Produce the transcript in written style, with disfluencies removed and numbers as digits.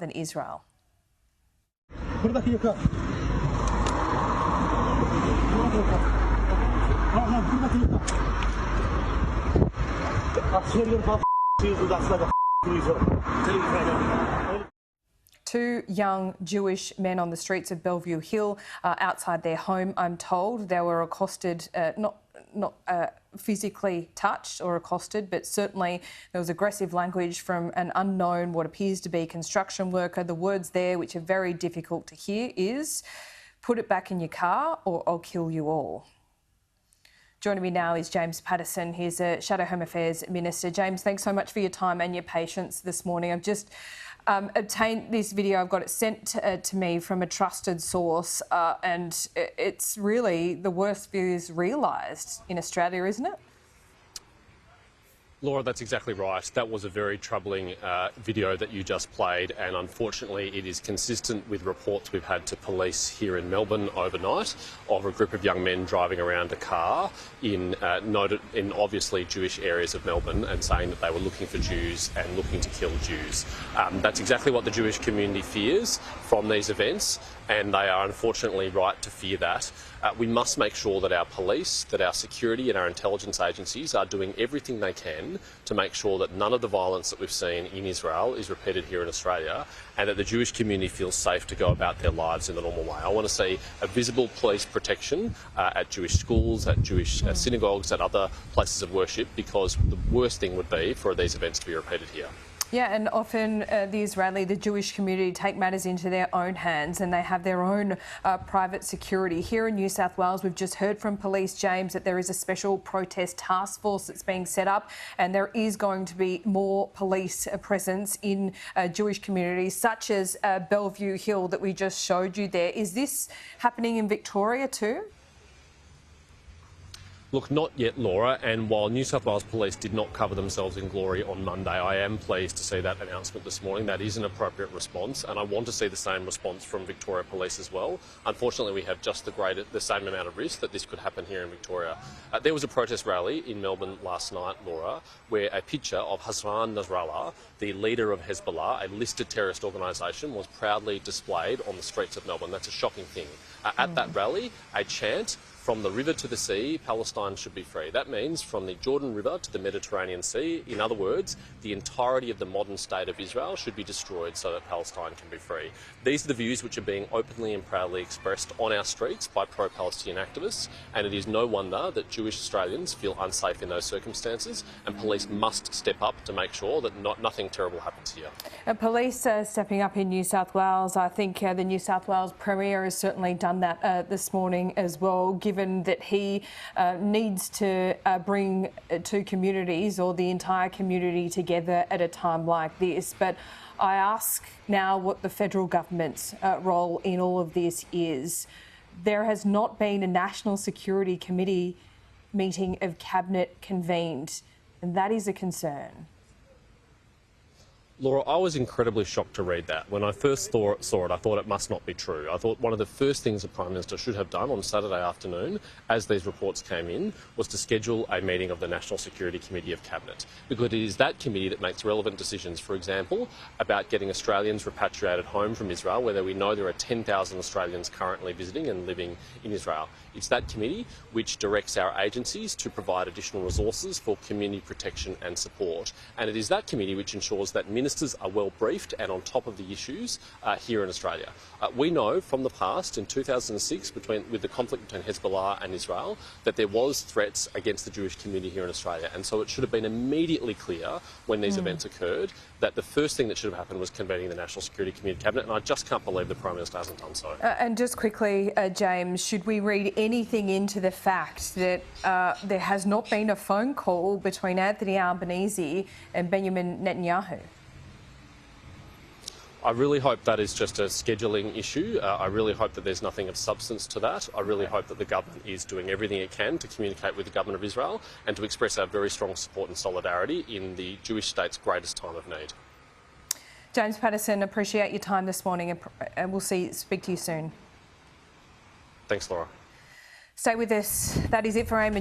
southern Israel. Two young Jewish men on the streets of Bellevue Hill outside their home, I'm told. They were accosted, not physically touched or accosted, but certainly there was aggressive language from an unknown, what appears to be construction worker. The words there, which are very difficult to hear, is, "Put it back in your car or I'll kill you all." Joining me now is James Paterson. He's a Shadow Home Affairs Minister. James, thanks so much for your time and your patience this morning. I've just obtained this video. I've got it sent to me from a trusted source, and it's really the worst views realised in Australia, isn't it? Laura, that's exactly right. That was a very troubling video that you just played, and unfortunately it is consistent with reports we've had to police here in Melbourne overnight of a group of young men driving around a car in obviously Jewish areas of Melbourne and saying that they were looking for Jews and looking to kill Jews. That's exactly what the Jewish community fears from these events, and they are unfortunately right to fear that. We must make sure that our police, that our security and our intelligence agencies are doing everything they can to make sure that none of the violence that we've seen in Israel is repeated here in Australia, and that the Jewish community feels safe to go about their lives in the normal way. I want to see a visible police protection at Jewish schools, at Jewish synagogues, at other places of worship, because the worst thing would be for these events to be repeated here. Yeah, and often the Jewish community take matters into their own hands, and they have their own private security. Here in New South Wales, we've just heard from police, James, that there is a special protest task force that's being set up, and there is going to be more police presence in Jewish communities, such as Bellevue Hill that we just showed you there. Is this happening in Victoria too? Look, not yet, Laura, and while New South Wales Police did not cover themselves in glory on Monday, I am pleased to see that announcement this morning. That is an appropriate response, and I want to see the same response from Victoria Police as well. Unfortunately, we have just the same amount of risk that this could happen here in Victoria. There was a protest rally in Melbourne last night, Laura, where a picture of Hassan Nasrallah, the leader of Hezbollah, a listed terrorist organisation, was proudly displayed on the streets of Melbourne. That's a shocking thing. At that rally, a chant, "From the river to the sea, Palestine should be free." That means from the Jordan River to the Mediterranean Sea. In other words, the entirety of the modern state of Israel should be destroyed so that Palestine can be free. These are the views which are being openly and proudly expressed on our streets by pro-Palestinian activists, and it is no wonder that Jewish Australians feel unsafe in those circumstances, and police must step up to make sure that nothing terrible happens here. Police stepping up in New South Wales. I think the New South Wales Premier has certainly done that this morning as well, given that he needs to bring two communities or the entire community together at a time like this. But I ask now what the federal government's role in all of this is. There has not been a National Security Committee meeting of Cabinet convened, and that is a concern. Laura, I was incredibly shocked to read that. When I first saw it, I thought it must not be true. I thought one of the first things the Prime Minister should have done on Saturday afternoon, as these reports came in, was to schedule a meeting of the National Security Committee of Cabinet, because it is that committee that makes relevant decisions, for example, about getting Australians repatriated home from Israel, where we know there are 10,000 Australians currently visiting and living in Israel. It's that committee which directs our agencies to provide additional resources for community protection and support. And it is that committee which ensures that ministers are well briefed and on top of the issues here in Australia. We know from the past, in 2006, with the conflict between Hezbollah and Israel, that there was threats against the Jewish community here in Australia. And so it should have been immediately clear when these events occurred that the first thing that should have happened was convening the National Security Committee Cabinet, and I just can't believe the Prime Minister hasn't done so. And just quickly, James, should we read anything into the fact that there has not been a phone call between Anthony Albanese and Benjamin Netanyahu? I really hope that is just a scheduling issue. I really hope that there's nothing of substance to that. I really hope that the government is doing everything it can to communicate with the government of Israel and to express our very strong support and solidarity in the Jewish state's greatest time of need. James Paterson, appreciate your time this morning, and we'll speak to you soon. Thanks, Laura. Stay with us. That is it for AIM.